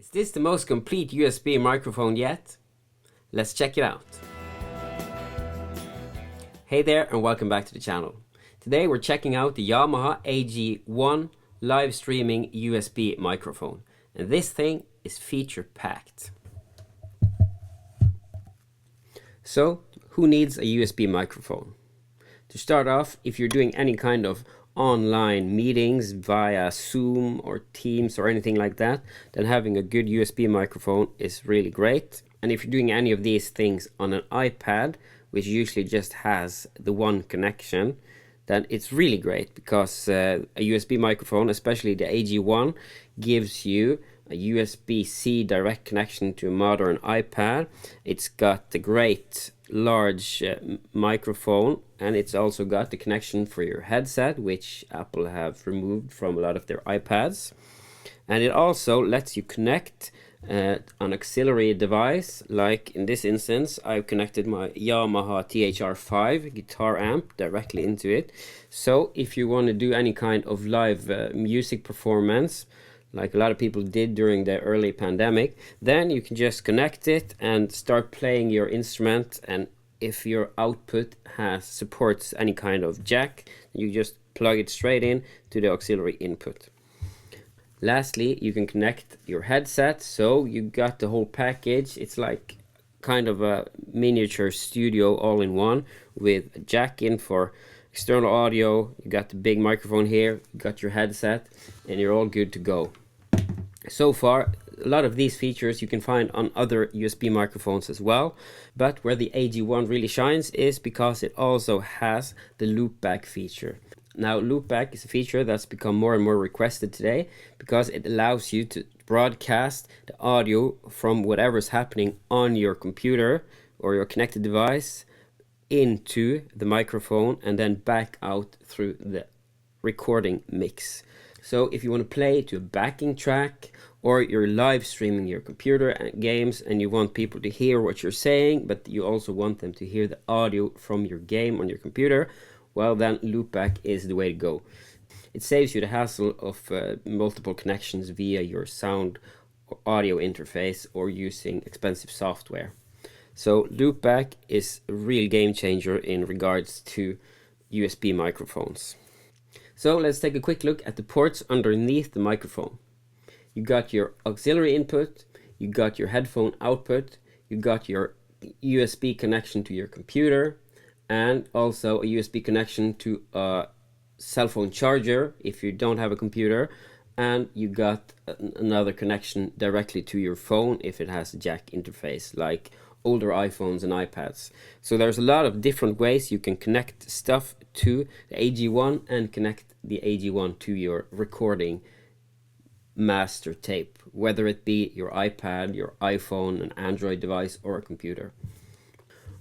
Is this the most complete USB microphone yet? Let's check it out. Hey there and welcome back to the channel. Today we're checking out the Yamaha AG01 live streaming USB microphone. And this thing is feature packed. So, who needs a USB microphone? To start off, if you're doing any kind of online meetings via Zoom or Teams or anything like that, then having a good USB microphone is really great. And if you're doing any of these things on an iPad, which usually just has the one connection, then it's really great because a USB microphone, especially the AG01, gives you a USB-C direct connection to a modern iPad. It's got the great large microphone, and it's also got the connection for your headset, which Apple have removed from a lot of their iPads. And it also lets you connect an auxiliary device, like in this instance I've connected my Yamaha THR5 guitar amp directly into it. So if you want to do any kind of live music performance, like a lot of people did during the early pandemic, then you can just connect it and start playing your instrument. And if your output supports any kind of jack, you just plug it straight in to the auxiliary input. Lastly, you can connect your headset, so you got the whole package. It's like kind of a miniature studio all in one, with a jack in for external audio. You got the big microphone here, you got your headset, and you're all good to go. So far, a lot of these features you can find on other USB microphones as well, but where the AG01 really shines is because it also has the loopback feature. Now, loopback is a feature that's become more and more requested today because it allows you to broadcast the audio from whatever's happening on your computer or your connected device into the microphone and then back out through the recording mix. So if you want to play to a backing track, or you're live streaming your computer and games and you want people to hear what you're saying, but you also want them to hear the audio from your game on your computer, well, then loopback is the way to go. It saves you the hassle of multiple connections via your sound or audio interface or using expensive software. So loopback is a real game changer in regards to USB microphones. So let's take a quick look at the ports underneath the microphone. You got your auxiliary input, you got your headphone output, you got your USB connection to your computer, and also a USB connection to a cell phone charger if you don't have a computer, and you got another connection directly to your phone if it has a jack interface, like older iPhones and iPads. So there's a lot of different ways you can connect stuff to the AG01 and connect the AG01 to your recording master tape, whether it be your iPad, your iPhone, an Android device, or a computer.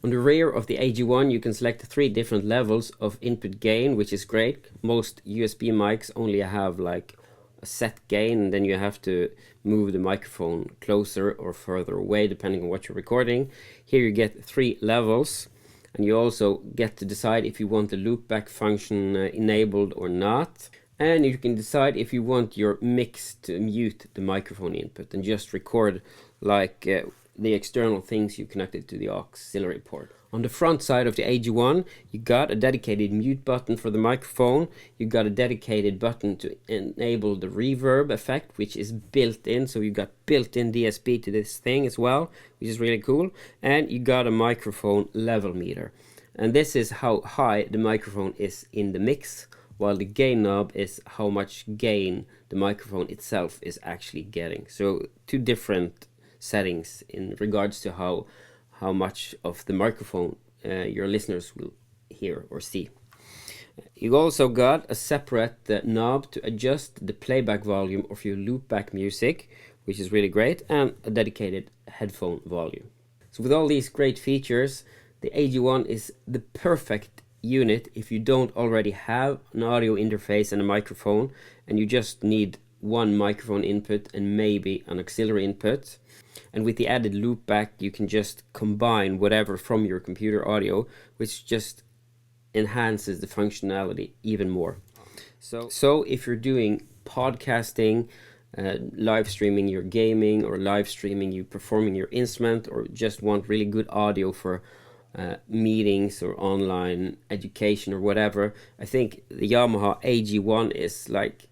On the rear of the AG01 you can select 3 different levels of input gain, which is great. Most USB mics only have like a set gain, and then you have to move the microphone closer or further away depending on what you're recording. Here you get 3 levels, and you also get to decide if you want the loopback function enabled or not. And you can decide if you want your mix to mute the microphone input and just record like the external things you connected to the auxiliary port. On the front side of the AG01, you got a dedicated mute button for the microphone. You got a dedicated button to enable the reverb effect, which is built in. So you got built-in Dsp to this thing as well, which is really cool. And you got a microphone level meter. And this is how high the microphone is in the mix, while the gain knob is how much gain the microphone itself is actually getting. So 2 different settings in regards to how much of the microphone your listeners will hear or see. You also got a separate knob to adjust the playback volume of your loopback music, which is really great, and a dedicated headphone volume. So with all these great features, the AG01 is the perfect unit if you don't already have an audio interface and a microphone, and you just need one microphone input and maybe an auxiliary input. And with the added loopback, you can just combine whatever from your computer audio, which just enhances the functionality even more. So if you're doing podcasting, live streaming your gaming, or live streaming you performing your instrument, or just want really good audio for meetings or online education or whatever, I think the Yamaha AG01 is like,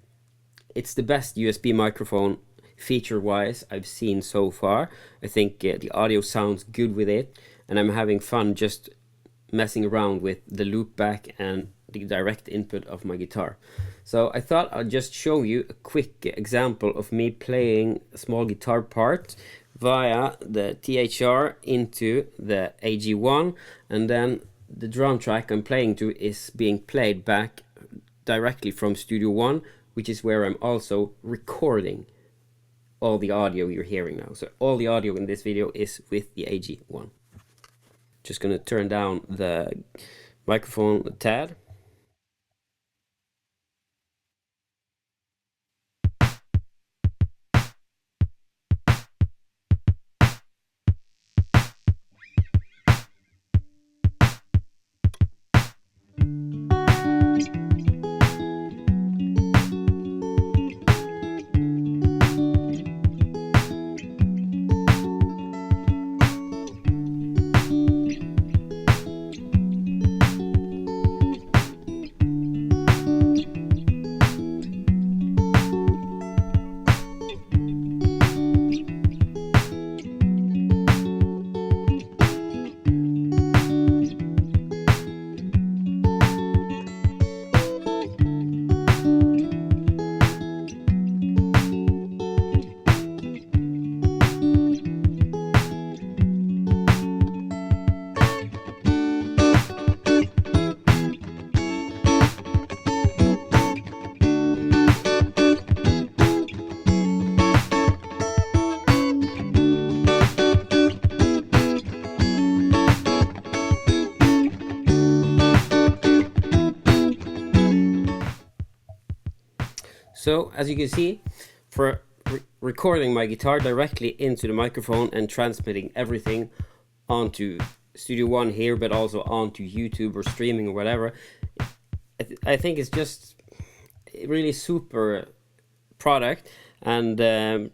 it's the best USB microphone feature wise I've seen so far. I think the audio sounds good with it, and I'm having fun just messing around with the loop back and the direct input of my guitar. So I thought I'd just show you a quick example of me playing a small guitar part via the THR into the AG1, and then the drum track I'm playing to is being played back directly from Studio One, which is where I'm also recording all the audio you're hearing now. So all the audio in this video is with the AG1. Just gonna turn down the microphone a tad. So as you can see, for recording my guitar directly into the microphone and transmitting everything onto Studio One here, but also onto YouTube or streaming or whatever, I think it's just a really super product, and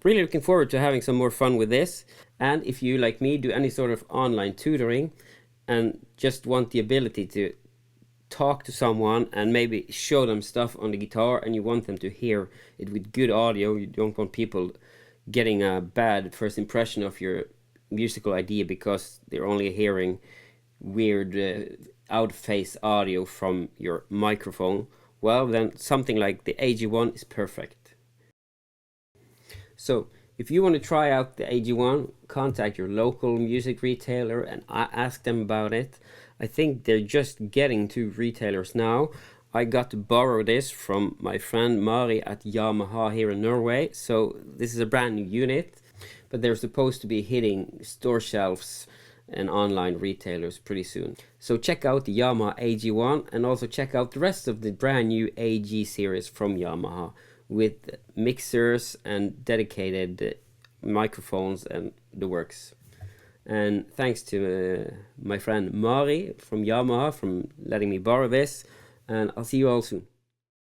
really looking forward to having some more fun with this. And if you, like me, do any sort of online tutoring and just want the ability to talk to someone and maybe show them stuff on the guitar, and you want them to hear it with good audio, you don't want people getting a bad first impression of your musical idea because they're only hearing weird out-of-phase audio from your microphone, well, then something like the AG1 is perfect. So if you want to try out the AG1, contact your local music retailer and ask them about it. I think they're just getting to retailers now. I got to borrow this from my friend Mari at Yamaha here in Norway. So this is a brand new unit, but they're supposed to be hitting store shelves and online retailers pretty soon. So check out the Yamaha AG1, and also check out the rest of the brand new AG series from Yamaha with mixers and dedicated microphones and the works. And thanks to my friend Mari from Yamaha for letting me borrow this, and I'll see you all soon.